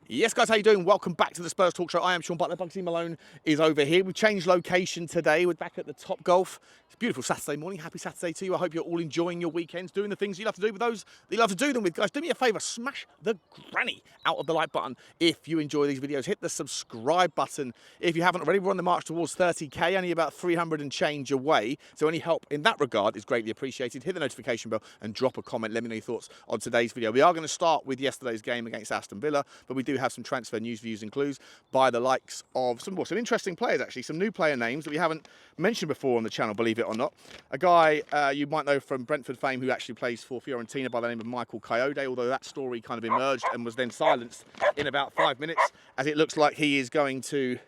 Yes, guys, how you doing? Welcome back to the Spurs Talk Show. I am Sean Butler. Bugsy Malone is over here. We've changed location today. We're back at the Top Golf. It's a beautiful Saturday morning. Happy Saturday to you. I hope you're all enjoying your weekends, doing the things you love to do with those that you love to do them with. Guys, do me a favour, smash the granny out of the like button if you enjoy these videos. Hit the subscribe button if you haven't already. We're on the march towards 30k, only about 300 and change away. So any help in that regard is greatly appreciated. Hit the notification bell and drop a comment. Let me know your thoughts on today's video. We are going to start with yesterday's game against Aston Villa, but we do have some transfer news, views and clues by the likes of some interesting players, actually, some new player names that we haven't mentioned before on the channel, believe it or not. A guy you might know from Brentford fame who actually plays for Fiorentina by the name of Michael Coyote, although that story kind of emerged and was then silenced in about 5 minutes, as it looks like he is going to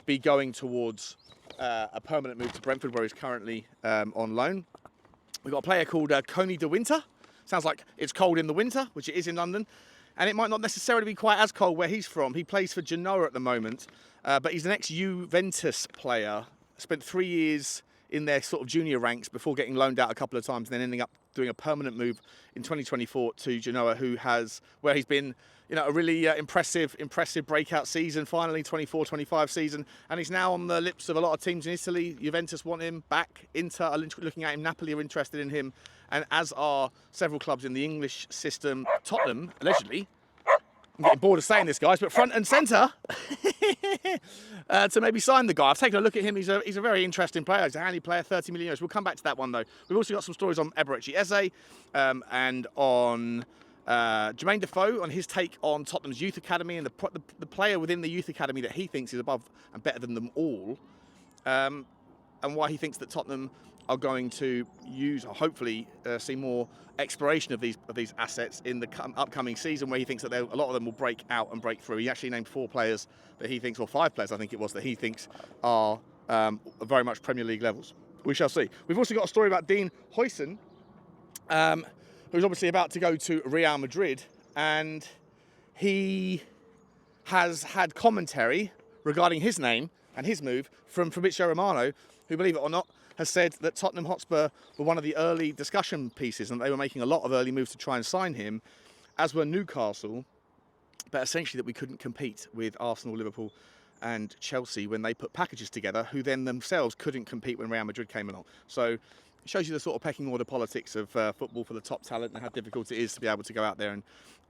be going towards a permanent move to Brentford, where he's currently on loan. We've got a player called Coney de Winter. Sounds like it's cold in the winter, which it is in London. And it might not necessarily be quite as cold where he's from. He plays for Genoa at the moment, but he's an ex-Juventus player. Spent 3 years in their sort of junior ranks before getting loaned out a couple of times and then ending up doing a permanent move in 2024 to Genoa, where he's been, you know, a really impressive breakout season, finally 24-25 season, and he's now on the lips of a lot of teams in Italy. Juventus want him back. Inter are looking at him. Napoli are interested in him, and as are several clubs in the English system. Tottenham, allegedly, I'm getting bored of saying this, guys, but front and centre to maybe sign the guy. I've taken a look at him. He's a very interesting player. He's a handy player, 30 million euros. We'll come back to that one, though. We've also got some stories on Eberechi Eze and on Jermaine Defoe, on his take on Tottenham's youth academy and the player within the youth academy that he thinks is above and better than them all, and why he thinks that Tottenham are going to use, or hopefully see more exploration of these assets in the upcoming season, where he thinks that a lot of them will break out and break through. He actually named 4 players that he thinks, or 5 players I think it was, that he thinks are very much Premier League levels. We shall see. We've also got a story about Dean Huijsen, who's obviously about to go to Real Madrid, and he has had commentary regarding his name and his move from Fabrizio Romano, who, believe it or not, has said that Tottenham Hotspur were one of the early discussion pieces and they were making a lot of early moves to try and sign him, as were Newcastle, but essentially that we couldn't compete with Arsenal, Liverpool and Chelsea when they put packages together, who then themselves couldn't compete when Real Madrid came along. So it shows you the sort of pecking order politics of football for the top talent and how difficult it is to be able to go out there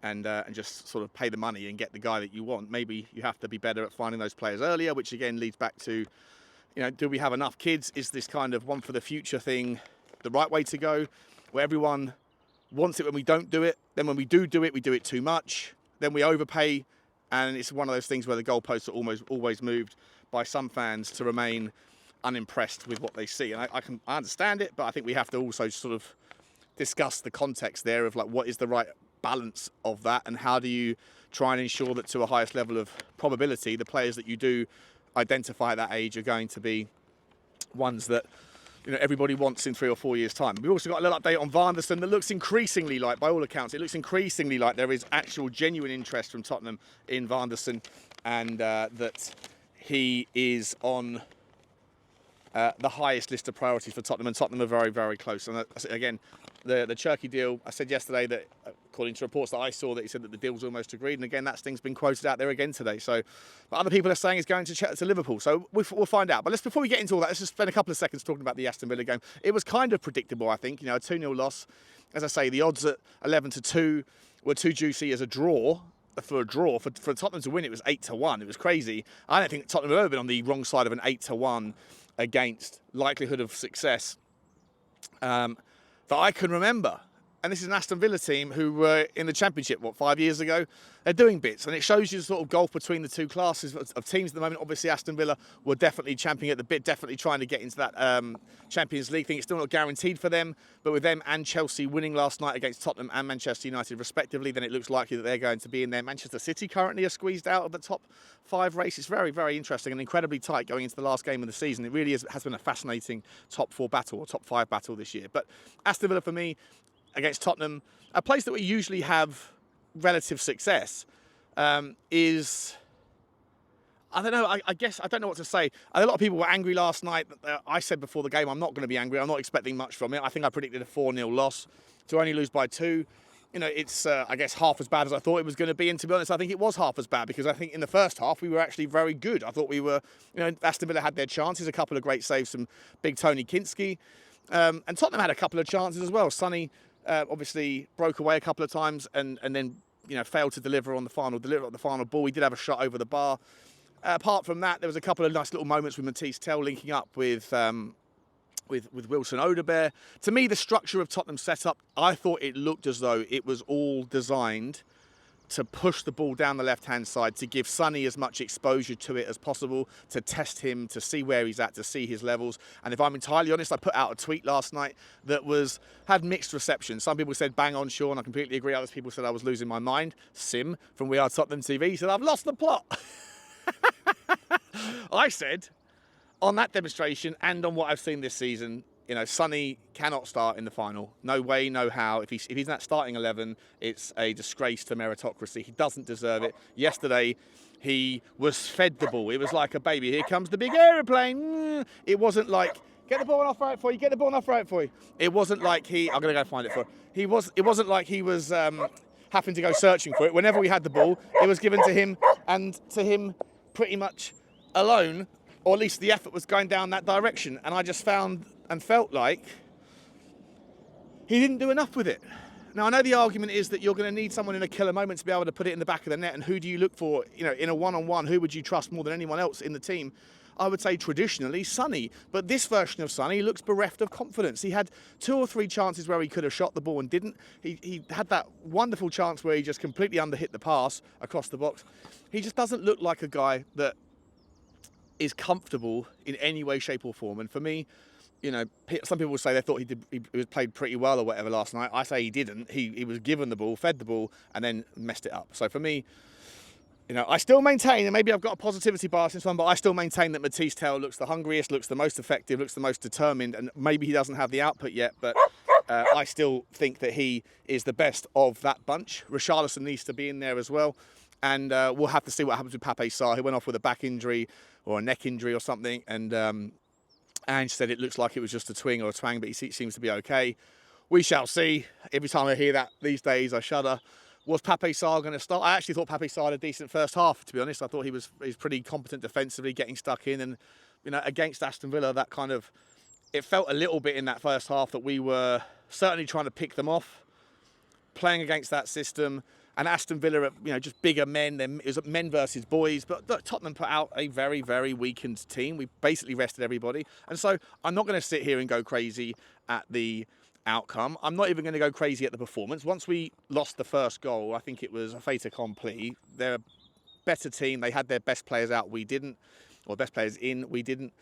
and just sort of pay the money and get the guy that you want. Maybe you have to be better at finding those players earlier, which again leads back to, you know, do we have enough kids? Is this kind of one for the future thing the right way to go, where everyone wants it when we don't do it, then when we do it, we do it too much, then we overpay, and it's one of those things where the goalposts are almost always moved by some fans to remain unimpressed with what they see. And I understand it, but I think we have to also sort of discuss the context there of like what is the right balance of that, and how do you try and ensure that to a highest level of probability the players that you do identify at that age are going to be ones that, you know, everybody wants in 3 or 4 years' time. We've also got a little update on Maddison that looks increasingly like, by all accounts, it looks increasingly like there is actual genuine interest from Tottenham in Maddison, and that he is on the highest list of priorities for Tottenham, and Tottenham are very, very close. And again, the Cherky deal, I said yesterday that, according to reports that I saw, that he said that the deal's almost agreed, and again, that thing's been quoted out there again today. So, but other people are saying he's going to Liverpool, so we'll find out. But before we get into all that, let's just spend a couple of seconds talking about the Aston Villa game. It was kind of predictable, I think. You know, a 2-0 loss. As I say, the odds at 11-2 were too juicy as a draw. For Tottenham to win, it was 8-1. It was crazy. I don't think Tottenham have ever been on the wrong side of an 8-1 against likelihood of success that I can remember. And this is an Aston Villa team who were in the Championship, 5 years ago? They're doing bits, and it shows you the sort of gulf between the two classes of teams at the moment. Obviously, Aston Villa were definitely championing at the bit, definitely trying to get into that Champions League thing. It's still not guaranteed for them, but with them and Chelsea winning last night against Tottenham and Manchester United respectively, then it looks likely that they're going to be in there. Manchester City currently are squeezed out of the top 5 race. It's very, very interesting and incredibly tight going into the last game of the season. It really has been a fascinating top 4 battle, or top 5 battle this year. But Aston Villa, for me, against Tottenham, a place that we usually have relative success, is, I don't know, I guess, I don't know what to say. A lot of people were angry last night. I said before the game, I'm not going to be angry. I'm not expecting much from it. I think I predicted a 4-0 loss. To only lose by 2 it's, I guess, half as bad as I thought it was going to be. And to be honest, I think it was half as bad because I think in the first half we were actually very good. I thought we were, Aston Villa had their chances, a couple of great saves from big Tony Kinsky. And Tottenham had a couple of chances as well. Sonny obviously broke away a couple of times and then, failed to deliver on the final ball. He did have a shot over the bar. Apart from that, there was a couple of nice little moments with Matisse Tell linking up with Wilson Odobert. To me, the structure of Tottenham's setup, I thought it looked as though it was all designed to push the ball down the left-hand side, to give Sonny as much exposure to it as possible, to test him, to see where he's at, to see his levels. And if I'm entirely honest, I put out a tweet last night that had mixed reception. Some people said, bang on, Sean. I completely agree. Other people said I was losing my mind. Sim from We Are Tottenham TV said, I've lost the plot. I said, on that demonstration and on what I've seen this season, Sonny cannot start in the final. No way, no how. If he's in that starting 11, it's a disgrace to meritocracy. He doesn't deserve it. Yesterday, he was fed the ball. It was like a baby. Here comes the big aeroplane. It wasn't like, get the ball off right for you, get the ball off right for you. It wasn't like I'm going to go find it for you. It wasn't like he was having to go searching for it. Whenever we had the ball, it was given to him, and to him pretty much alone, or at least the effort was going down that direction. And I just found and felt like he didn't do enough with it. Now, I know the argument is that you're going to need someone in a killer moment to be able to put it in the back of the net, and who do you look for, in a one-on-one? Who would you trust more than anyone else in the team? I would say traditionally Sonny, but this version of Sonny looks bereft of confidence. He had 2 or 3 chances where he could have shot the ball and didn't. He had that wonderful chance where he just completely underhit the pass across the box. He just doesn't look like a guy that is comfortable in any way, shape or form. And for me, some people say they thought he was played pretty well or whatever last night. I say he didn't. He was given the ball, fed the ball, and then messed it up. So for me, I still maintain, and maybe I've got a positivity bias in this one, but I still maintain that Matisse Tell looks the hungriest, looks the most effective, looks the most determined, and maybe he doesn't have the output yet, but I still think that he is the best of that bunch. Richalison needs to be in there as well, and we'll have to see what happens with Pape Sarr, who went off with a back injury or a neck injury or something, and Ange said it looks like it was just a twing or a twang, but he seems to be okay. We shall see. Every time I hear that these days, I shudder. Was Pape Sarr going to start? I actually thought Pape Sarr had a decent first half, to be honest. I thought he's pretty competent defensively, getting stuck in. And, against Aston Villa, it felt a little bit in that first half that we were certainly trying to pick them off, playing against that system. And Aston Villa are, just bigger men. It was men versus boys. But look, Tottenham put out a very, very weakened team. We basically rested everybody. And so I'm not going to sit here and go crazy at the outcome. I'm not even going to go crazy at the performance. Once we lost the first goal, I think it was a fait accompli. They're a better team. They had their best players out. We didn't. Or best players in. We didn't.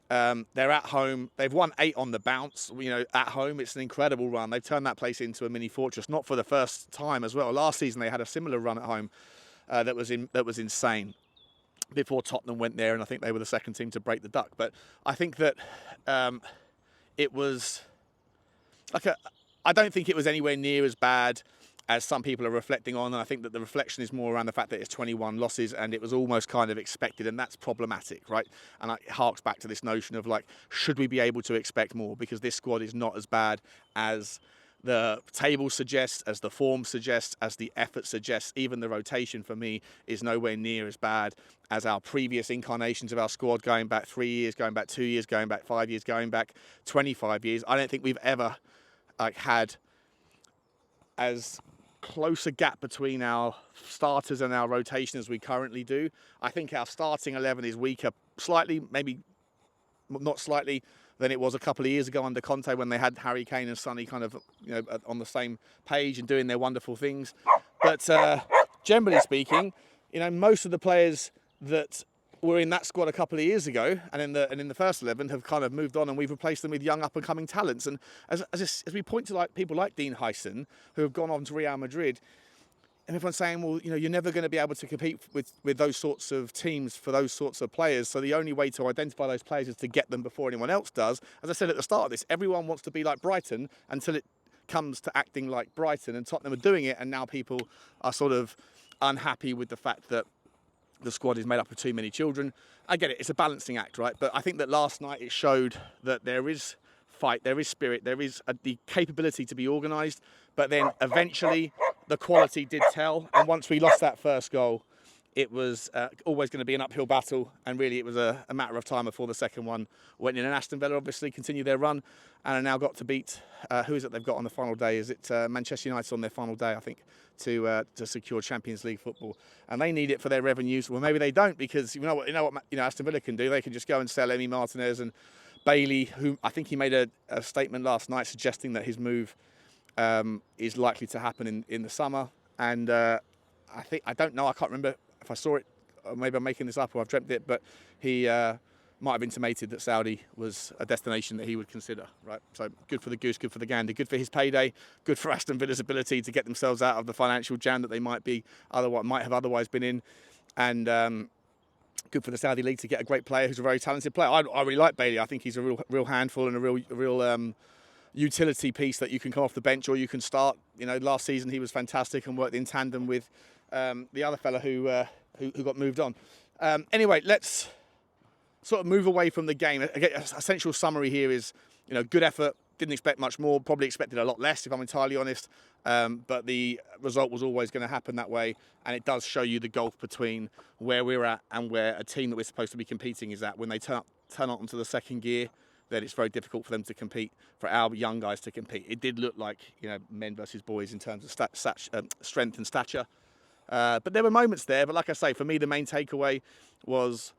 They're at home. They've won 8 on the bounce. At home, it's an incredible run. They've turned that place into a mini fortress, not for the first time as well. Last season, they had a similar run at home that was insane before Tottenham went there, and I think they were the second team to break the duck. But I think that it was I don't think it was anywhere near as bad as some people are reflecting on, and I think that the reflection is more around the fact that it's 21 losses and it was almost kind of expected, and that's problematic, right? And it harks back to this notion of should we be able to expect more? Because this squad is not as bad as the table suggests, as the form suggests, as the effort suggests. Even the rotation for me is nowhere near as bad as our previous incarnations of our squad, going back 3 years, going back 2 years, going back 5 years, going back 25 years. I don't think we've ever had as close a gap between our starters and our rotation as we currently do. I think our starting 11 is weaker slightly, maybe not slightly, than it was a couple of years ago under Conte when they had Harry Kane and Sonny kind of on the same page and doing their wonderful things. But generally speaking, most of the players that were in that squad a couple of years ago and in the first 11 have kind of moved on, and we've replaced them with young up-and-coming talents. And as we point to people like Dean Huyson, who have gone on to Real Madrid, and everyone's saying, well, you're never going to be able to compete with those sorts of teams for those sorts of players. So the only way to identify those players is to get them before anyone else does. As I said at the start of this, everyone wants to be like Brighton until it comes to acting like Brighton, and Tottenham are doing it, and now people are sort of unhappy with the fact that the squad is made up of too many children. I get it, it's a balancing act, right? But I think that last night it showed that there is fight, there is spirit, there is the capability to be organised, But then eventually the quality did tell. And once we lost that first goal, it was always going to be an uphill battle. And really it was a matter of time before the second one went in. And Aston Villa obviously continued their run and are now got to beat, who is it they've got on the final day? Is it Manchester United on their final day, I think, to secure Champions League football. And they need it for their revenues. Well, maybe they don't, because you know what Aston Villa can do? They can just go and sell Emi Martinez and Bailey, who I think he made a statement last night suggesting that his move is likely to happen in the summer. And I can't remember if I saw it, or maybe I'm making this up or I've dreamt it, but he might have intimated that Saudi was a destination that he would consider, right? So good for the goose, good for the gander, good for his payday, good for Aston Villa's ability to get themselves out of the financial jam that they might have otherwise been in, and good for the Saudi league to get a great player who's a very talented player. I really like Bailey. I think he's a real handful and a real utility piece that you can come off the bench or you can start. You know, last season he was fantastic and worked in tandem with the other fella who got moved on. Anyway, let's sort of move away from the game. Again, essential summary here is, good effort. Didn't expect much more. Probably expected a lot less, if I'm entirely honest. But the result was always going to happen that way, and it does show you the gulf between where we're at and where a team that we're supposed to be competing is at. When they turn onto the second gear, then it's very difficult for them to compete, for our young guys to compete. It did look like men versus boys in terms of strength and stature. But there were moments there. But like I say, for me, the main takeaway was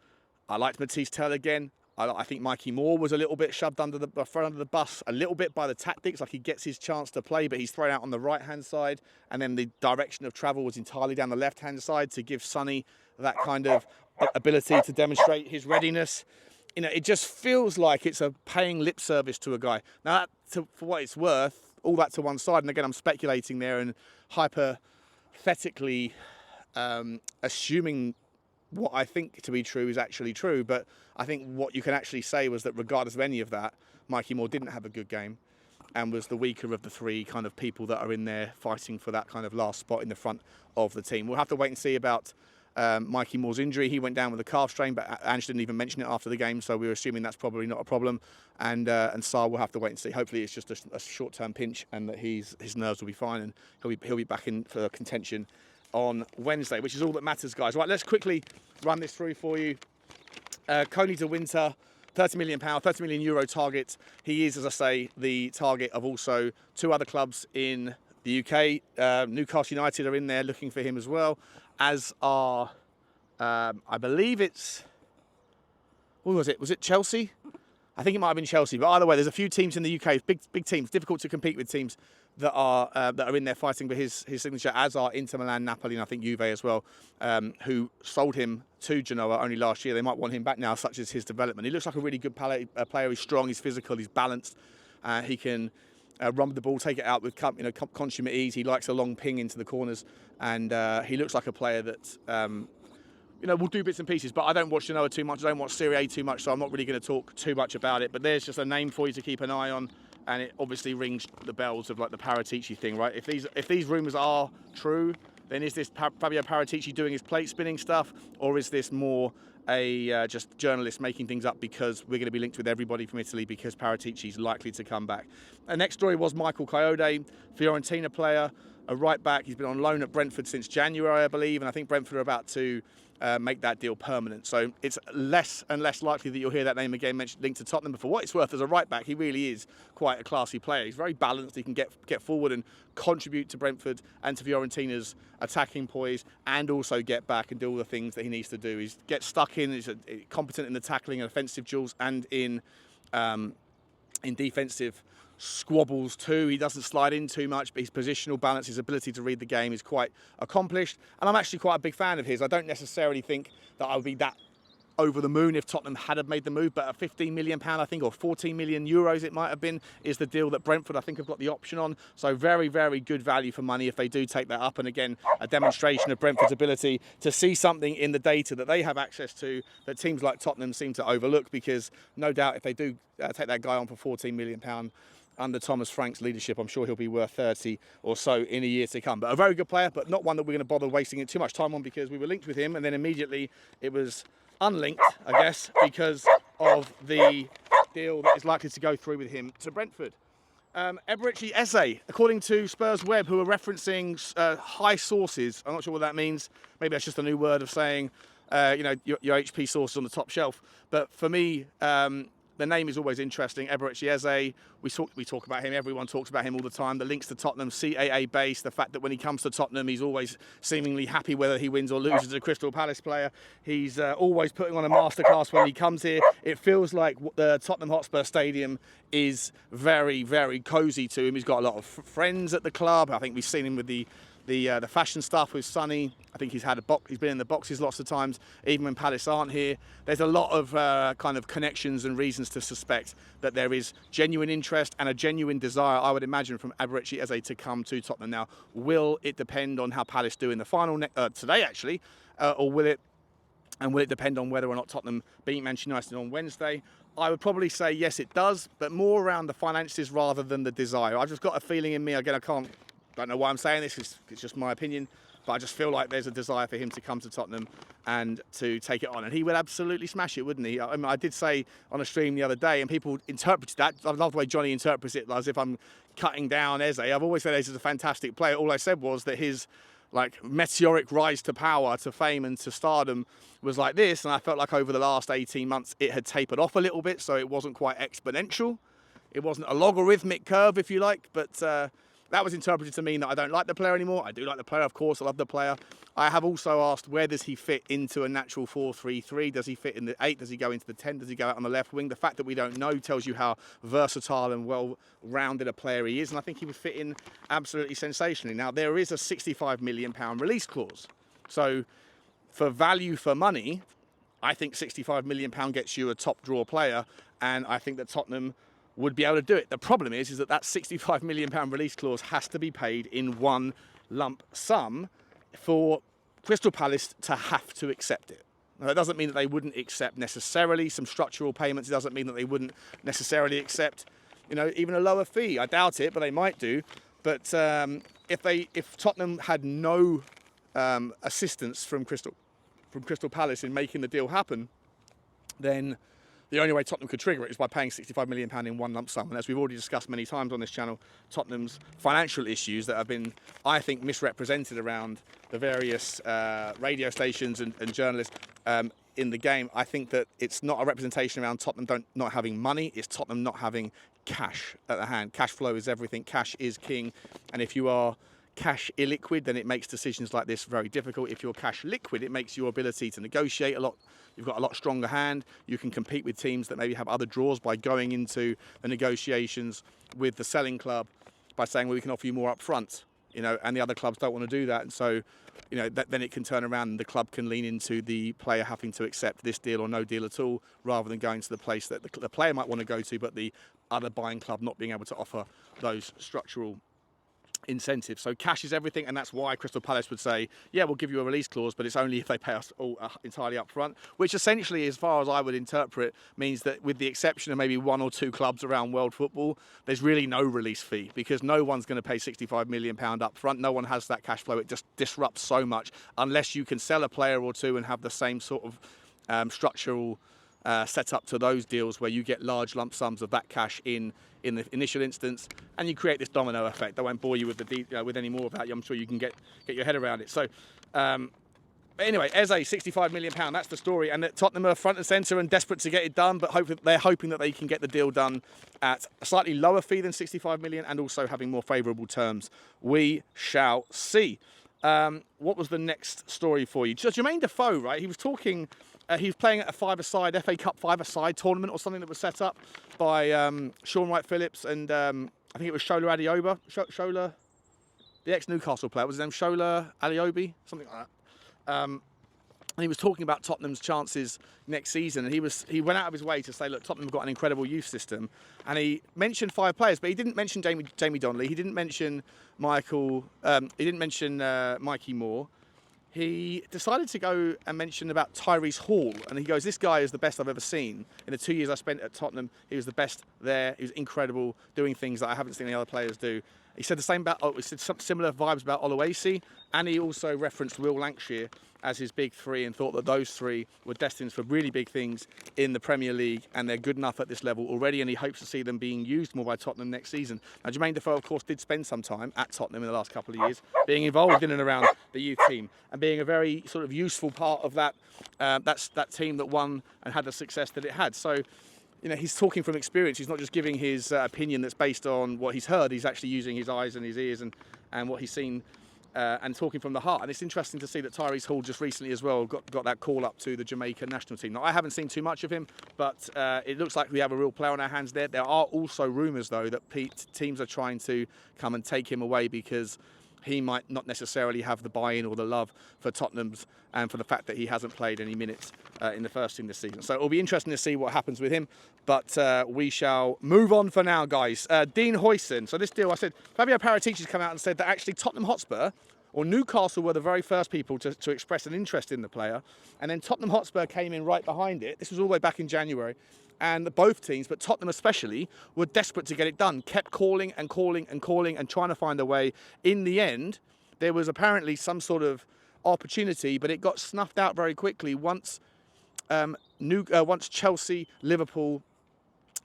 I liked Matisse Tell again. I think Micky Moore was a little bit shoved under the bus a little bit by the tactics. Like, he gets his chance to play, but he's thrown out on the right-hand side. And then the direction of travel was entirely down the left-hand side to give Sonny that kind of ability to demonstrate his readiness. It just feels like it's a paying lip service to a guy. Now, for what it's worth, all that to one side, and again, I'm speculating there and hypothetically assuming what I think to be true is actually true, but I think what you can actually say was that regardless of any of that, Micky Moore didn't have a good game and was the weaker of the three kind of people that are in there fighting for that kind of last spot in the front of the team. We'll have to wait and see about Micky Moore's injury. He went down with a calf strain, but Ange didn't even mention it after the game, so we're assuming that's probably not a problem. And Sarr, we'll have to wait and see. Hopefully it's just a short-term pinch and that his nerves will be fine and he'll be back in for contention on Wednesday, which is all that matters, guys. Right, let's quickly run this through for you. Coney de Winter, £30 million, €30 million target. He is, as I say, the target of also two other clubs in the UK. Newcastle United are in there looking for him as well, as are, I believe it's, what was it? Was it Chelsea? I think it might have been Chelsea. But either way, there's a few teams in the UK, big teams, difficult to compete with teams that are in there fighting for his signature, as are Inter Milan, Napoli, and I think Juve as well, who sold him to Genoa only last year. They might want him back now, such as his development. He looks like a really good player. He's strong, he's physical, he's balanced. He can run with the ball, take it out with consummate ease. He likes a long ping into the corners, and he looks like a player that will do bits and pieces. But I don't watch Genoa too much. I don't watch Serie A too much, so I'm not really going to talk too much about it. But there's just a name for you to keep an eye on. And it obviously rings the bells of like the Paratici thing, right? If these rumours are true, then is this Fabio Paratici doing his plate spinning stuff, or is this more a just journalists making things up because we're going to be linked with everybody from Italy because Paratici's likely to come back? The next story was Michael Coyote, Fiorentina player, a right back. He's been on loan at Brentford since January, I believe, and I think Brentford are about to make that deal permanent. So it's less and less likely that you'll hear that name again mentioned linked to Tottenham. But for what it's worth, as a right back, he really is quite a classy player. He's very balanced. He can get forward and contribute to Brentford and to Fiorentina's attacking poise, and also get back and do all the things that he needs to do. He gets stuck in. He's competent in the tackling and offensive duels and in defensive squabbles too. He doesn't slide in too much, but his positional balance, his ability to read the game is quite accomplished. And I'm actually quite a big fan of his. I don't necessarily think that I would be that over the moon if Tottenham had made the move, but a £15 million, I think, or 14 million euros it might have been, is the deal that Brentford, I think, have got the option on. So very, very good value for money if they do take that up. And again, a demonstration of Brentford's ability to see something in the data that they have access to that teams like Tottenham seem to overlook, because no doubt if they do take that guy on for £14 million, under Thomas Frank's leadership, I'm sure he'll be worth 30 or so in a year to come. But a very good player, but not one that we're going to bother wasting too much time on, because we were linked with him and then immediately it was unlinked, I guess, because of the deal that is likely to go through with him to Brentford. Eberechi Eze, according to Spurs Web, who are referencing high sources. I'm not sure what that means. Maybe that's just a new word of saying, your HP sources on the top shelf. But for me, the name is always interesting. Eberechi Eze, we talk about him. Everyone talks about him all the time. The links to Tottenham, CAA base. The fact that when he comes to Tottenham, he's always seemingly happy whether he wins or loses as a Crystal Palace player. He's always putting on a masterclass when he comes here. It feels like the Tottenham Hotspur Stadium is very, very cosy to him. He's got a lot of friends at the club. I think we've seen him with the fashion stuff with Sonny. I think he's been in the boxes lots of times, even when Palace aren't here. There's a lot of kind of connections and reasons to suspect that there is genuine interest and a genuine desire, I would imagine, from Eberechi Eze to come to Tottenham. Now, will it depend on how Palace do in the final today, actually, or will it depend on whether or not Tottenham beat Manchester United on Wednesday? I would probably say yes, it does, but more around the finances rather than the desire. I've just got a feeling in me, again, I don't know why I'm saying this, it's just my opinion, but I just feel like there's a desire for him to come to Tottenham and to take it on. And he would absolutely smash it, wouldn't he? I mean, I did say on a stream the other day, and people interpreted that. I love the way Johnny interprets it, as if I'm cutting down Eze. I've always said Eze is a fantastic player. All I said was that his meteoric rise to power, to fame and to stardom was like this. And I felt like over the last 18 months, it had tapered off a little bit. So it wasn't quite exponential. It wasn't a logarithmic curve, if you like, but that was interpreted to mean that I don't like the player anymore. I do like the player, of course. I love the player. I have also asked, where does he fit into a natural 4-3-3? Does he fit in the 8? Does he go into the 10? Does he go out on the left wing? The fact that we don't know tells you how versatile and well-rounded a player he is. And I think he would fit in absolutely sensationally. Now, there is a £65 million release clause. So for value for money, I think £65 million gets you a top draw player. And I think that Tottenham would be able to do it. The problem is that £65 million release clause has to be paid in one lump sum for Crystal Palace to have to accept it. Now, that doesn't mean that they wouldn't accept necessarily some structural payments. It doesn't mean that they wouldn't necessarily accept, even a lower fee. I doubt it, but they might do. But if Tottenham had no assistance from Crystal Palace in making the deal happen, then the only way Tottenham could trigger it is by paying £65 million in one lump sum. And as we've already discussed many times on this channel, Tottenham's financial issues that have been, I think, misrepresented around the various radio stations and journalists in the game. I think that it's not a representation around Tottenham not having money, it's Tottenham not having cash at the hand. Cash flow is everything, cash is king. And if you are cash illiquid, then it makes decisions like this very difficult. If you're cash liquid, it makes your ability to negotiate a lot. You've got a lot stronger hand. You can compete with teams that maybe have other draws by going into the negotiations with the selling club by saying, well, we can offer you more up front, and the other clubs don't want to do that. And so, then it can turn around and the club can lean into the player having to accept this deal or no deal at all, rather than going to the place that the player might want to go to, but the other buying club not being able to offer those structural incentive. So cash is everything, and that's why Crystal Palace would say, yeah, we'll give you a release clause, but it's only if they pay us all entirely up front, which essentially, as far as I would interpret, means that with the exception of maybe one or two clubs around world football, there's really no release fee, because no one's going to pay £65 million up front. No one has that cash flow. It just disrupts so much unless you can sell a player or two and have the same sort of structural set up to those deals where you get large lump sums of that cash in the initial instance, and you create this domino effect. I won't bore you with with any more of that. I'm sure you can get your head around it. So, but anyway, Eze, £65 million. That's the story, and that Tottenham are front and centre and desperate to get it done, but they're hoping that they can get the deal done at a slightly lower fee than £65 million, and also having more favourable terms. We shall see. What was the next story for you? So Jermaine Defoe, right? He was talking. He was playing at a five-a-side FA Cup five-a-side tournament or something that was set up by Sean Wright-Phillips and I think it was Shola Adioba. Shola, the ex-Newcastle player, was his name Shola Adiobi? Something like that. And he was talking about Tottenham's chances next season, and he went out of his way to say, look, Tottenham have got an incredible youth system, and he mentioned 5 players, but he didn't mention Jamie Donnelly, he didn't mention Micky Moore. He decided to go and mention about Tyrese Hall, and he goes, this guy is the best I've ever seen. In the 2 years I spent at Tottenham, he was the best there. He was incredible, doing things that I haven't seen any other players do. He said the same about, he said some similar vibes about Oluwaseyi, and he also referenced Will Lancashire as his big three and thought that those three were destined for really big things in the Premier League, and they're good enough at this level already, and he hopes to see them being used more by Tottenham next season. Now, Jermaine Defoe, of course, did spend some time at Tottenham in the last couple of years, being involved in and around the youth team, and being a very sort of useful part of that team that won and had the success that it had. So, you know, he's talking from experience. He's not just giving his opinion that's based on what he's heard. He's actually using his eyes and his ears and what he's seen and talking from the heart. And it's interesting to see that Tyrese Hall just recently as well got that call up to the Jamaica national team. Now, I haven't seen too much of him, but it looks like we have a real player on our hands there. There are also rumours, though, that teams are trying to come and take him away because he might not necessarily have the buy-in or the love for Tottenham's and for the fact that he hasn't played any minutes in the first team this season. So it'll be interesting to see what happens with him. But we shall move on for now, guys. Dean Huijsen. So this deal, I said, Fabio Paratici's come out and said that actually Tottenham Hotspur or Newcastle were the very first people to express an interest in the player. And then Tottenham Hotspur came in right behind it. This was all the way back in January. And both teams, but Tottenham especially, were desperate to get it done, kept calling and calling and calling and trying to find a way. In the end, there was apparently some sort of opportunity, but it got snuffed out very quickly once Chelsea, Liverpool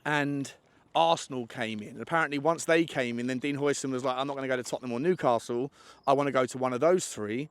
and Arsenal came in. And apparently once they came in, then Dean Huijsen was like, I'm not going to go to Tottenham or Newcastle. I want to go to one of those three,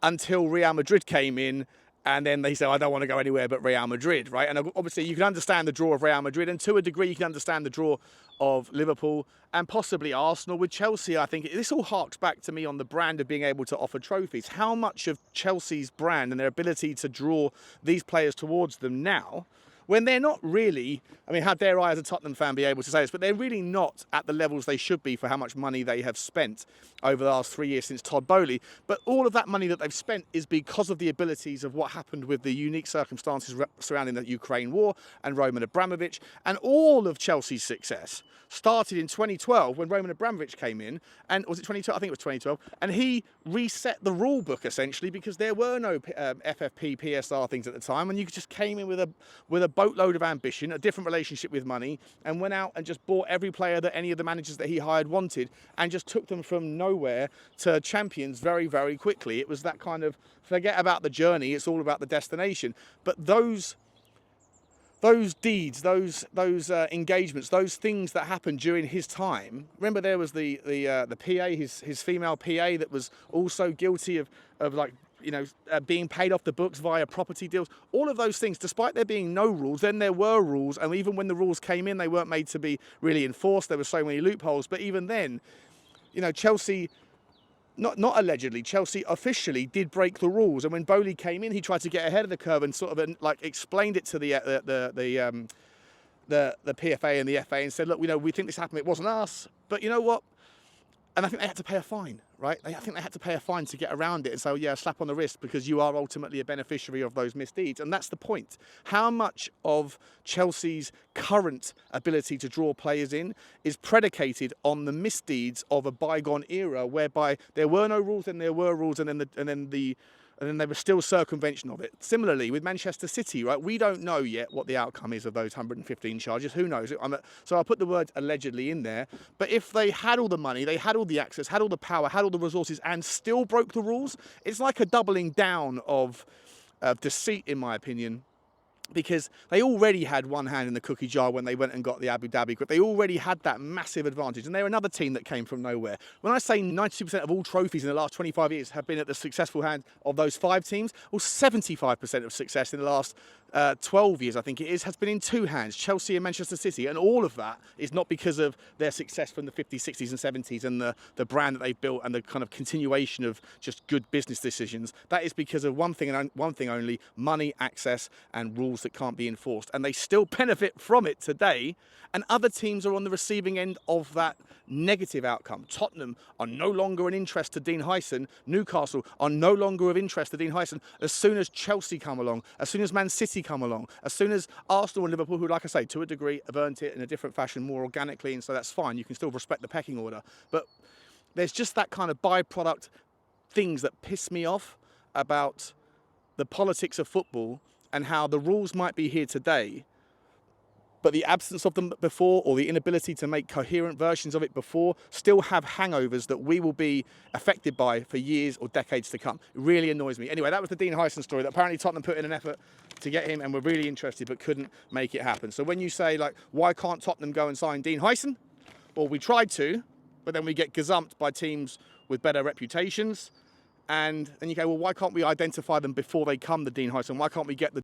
until Real Madrid came in. And then they said, I don't want to go anywhere but Real Madrid, right? And obviously you can understand the draw of Real Madrid, and to a degree you can understand the draw of Liverpool and possibly Arsenal. With Chelsea, I think this all harks back to me on the brand of being able to offer trophies. How much of Chelsea's brand and their ability to draw these players towards them now, when they're not really, I mean, how dare I as a Tottenham fan be able to say this, but they're really not at the levels they should be for how much money they have spent over the last 3 years since Todd Boehly. But all of that money that they've spent is because of the abilities of what happened with the unique circumstances surrounding the Ukraine war and Roman Abramovich. And all of Chelsea's success started in 2012 when Roman Abramovich came in, and was it 2012? I think it was 2012, and he reset the rule book essentially, because there were no FFP, PSR things at the time, and you just came in with a boatload of ambition, a different relationship with money, and went out and just bought every player that any of the managers that he hired wanted, and just took them from nowhere to champions very, very quickly. It was that kind of, forget about the journey, it's all about the destination. But those deeds, those engagements, those things that happened during his time. Remember, there was the PA, his female PA, that was also guilty of like, you know, being paid off the books via property deals. All of those things, despite there being no rules, then there were rules, and even when the rules came in, they weren't made to be really enforced. There were so many loopholes. But even then, you know, Chelsea. Not allegedly, Chelsea officially did break the rules, and when Boehly came in, he tried to get ahead of the curve and sort of like explained it to the PFA and the FA and said, look, you know, we think this happened, it wasn't us, but you know what? And I think they had to pay a fine, right? I think they had to pay a fine to get around it and say, oh, yeah, a slap on the wrist, because you are ultimately a beneficiary of those misdeeds. And that's the point. How much of Chelsea's current ability to draw players in is predicated on the misdeeds of a bygone era, whereby there were no rules, and there were rules, and then they were still circumvention of it. Similarly, with Manchester City, right? We don't know yet what the outcome is of those 115 charges. Who knows? So I'll put the word allegedly in there. But if they had all the money, they had all the access, had all the power, had all the resources, and still broke the rules, it's like a doubling down of deceit, in my opinion. Because they already had one hand in the cookie jar when they went and got the Abu Dhabi grip. They already had that massive advantage. And they're another team that came from nowhere. When I say 92% of all trophies in the last 25 years have been at the successful hand of those 5 teams, well, 75% of success in the last 12 years, I think it is, has been in 2 hands, Chelsea and Manchester City. And all of that is not because of their success from the 50s, 60s and 70s and the brand that they've built and the kind of continuation of just good business decisions. That is because of one thing and one thing only: money, access, and rules that can't be enforced. And they still benefit from it today. And other teams are on the receiving end of that negative outcome. Tottenham are no longer an interest to Dean Huijsen. Newcastle are no longer of interest to Dean Huijsen. As soon as Chelsea come along, as soon as Man City come along, as soon as Arsenal and Liverpool, who, like I say, to a degree have earned it in a different fashion, more organically, and so that's fine. You can still respect the pecking order. But there's just that kind of byproduct things that piss me off about the politics of football, and how the rules might be here today, but the absence of them before, or the inability to make coherent versions of it before, still have hangovers that we will be affected by for years or decades to come. It really annoys me. Anyway, that was the Dean Huyson story, that apparently Tottenham put in an effort to get him and were really interested but couldn't make it happen. So when you say, like, why can't Tottenham go and sign Dean Huyson? Well, we tried to, but then we get gazumped by teams with better reputations. And then you go, well, why can't we identify them before they come, the Dean Huyson? Why can't we get the